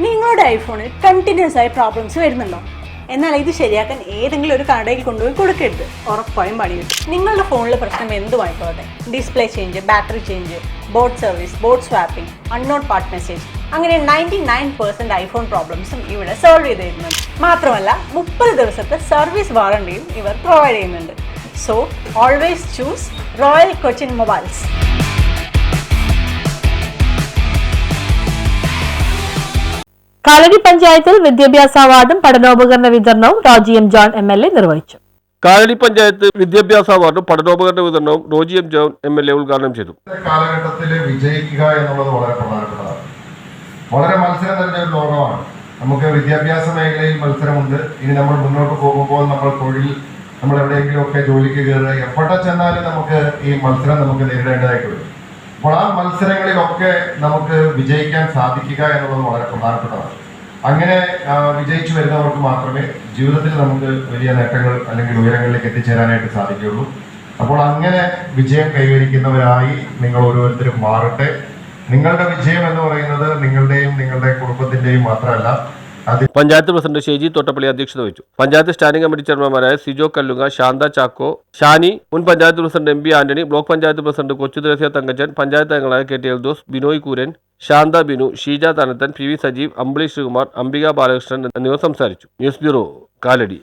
നിങ്ങളുടെ ഐഫോണിൽ കണ്ടിന്യൂസ് ആയി പ്രോബ്ലംസ് വരുന്നുണ്ടോ? എന്നാൽ ഇത് ശരിയാക്കാൻ ഏതെങ്കിലും ഒരു കടയിൽ കൊണ്ടുപോയി കൊടുക്കരുത്. ഉറപ്പായും പണി കിട്ടും. നിങ്ങളുടെ ഫോണിലെ പ്രശ്നം എന്തുമായിക്കോട്ടെ, display change, battery change, board service, board swapping, unknown part message, അങ്ങനെ 99% ഐഫോൺ പ്രോബ്ലംസും ഇവിടെ സോൾവ് ചെയ്ത് തരുന്നുണ്ട്. മാത്രമല്ല 30 ദിവസത്തെ സർവീസ് വാറണ്ടിയും ഇവർ പ്രൊവൈഡ് ചെയ്യുന്നുണ്ട്. So always choose royal Cochin mobiles. Kalady പഞ്ചായത്തിൽ വിദ്യാഭ്യാസ അവാർഡും പഠനോപകരണ വിതരണവും റോജി എം ജോൺ MLA നിർവഹിച്ചു. കാലടി പഞ്ചായത്ത് വിദ്യാഭ്യാസ അവാർഡും പഠനോപകരണ വിതരണവും റോജി എം ജോൺ MLA ഉദ്ഘാടനം ചെയ്തു. കാലഘട്ടത്തിൽ വിജയിക്കുക എന്നുള്ളത് വളരെ പ്രധാനപ്പെട്ടതാണ്. വളരെ മത്സരം നിറഞ്ഞ ഒരു ലോകമാണ്. നമുക്ക് വിദ്യാഭ്യാസ മേഖലയിൽ മത്സരമുണ്ട്. ഇനി നമ്മൾ മുന്നോട്ട് പോകുമ്പോൾ നമ്മൾ എവിടെയെങ്കിലും ഒക്കെ ജോലിക്ക് കയറുക, എവിടെ ചെന്നാലും നമുക്ക് ഈ മത്സരം നമുക്ക് നേരിടേണ്ടതായിട്ട് വരും. അപ്പോൾ ആ മത്സരങ്ങളിലൊക്കെ നമുക്ക് വിജയിക്കാൻ സാധിക്കുക എന്നുള്ളത് വളരെ പ്രധാനപ്പെട്ടതാണ്. അങ്ങനെ വിജയിച്ചു വരുന്നവർക്ക് മാത്രമേ ജീവിതത്തിൽ നമുക്ക് വലിയ നേട്ടങ്ങൾ അല്ലെങ്കിൽ ഉയരങ്ങളിലേക്ക് എത്തിച്ചേരാനായിട്ട് സാധിക്കുകയുള്ളൂ. അപ്പോൾ അങ്ങനെ വിജയം കൈവരിക്കുന്നവരായി നിങ്ങൾ ഓരോരുത്തരും മാറട്ടെ. നിങ്ങളുടെ വിജയം എന്ന് പറയുന്നത് നിങ്ങളുടെയും നിങ്ങളുടെ കുടുംബത്തിന്റെയും മാത്രമല്ല. പഞ്ചായത്ത് പ്രസിഡന്റ് ഷെജി തോട്ടപ്പള്ളി അധ്യക്ഷത വഹിച്ചു. പഞ്ചായത്ത് സ്റ്റാൻഡിംഗ് കമ്മിറ്റി ചെയർമാൻമാരായ സിജോ കല്ലുങ്ങ, ശാന്ത ചാക്കോ, ഷാനി, മുൻ panchayat president MB Antony, block panchayat president Kochuthresia Thankachan, panchayat അംഗങ്ങളായ KT എൽദോസ്, ബിനോയ് കൂരൻ, ശാന്ത ബിനു, ഷീജ തനത്തൻ, PV സജീവ്, അമ്പിളി ശ്രീകുമാർ, അംബിക ബാലകൃഷ്ണൻ എന്നിവർ സംസാരിച്ചു. News bureau, Kalady.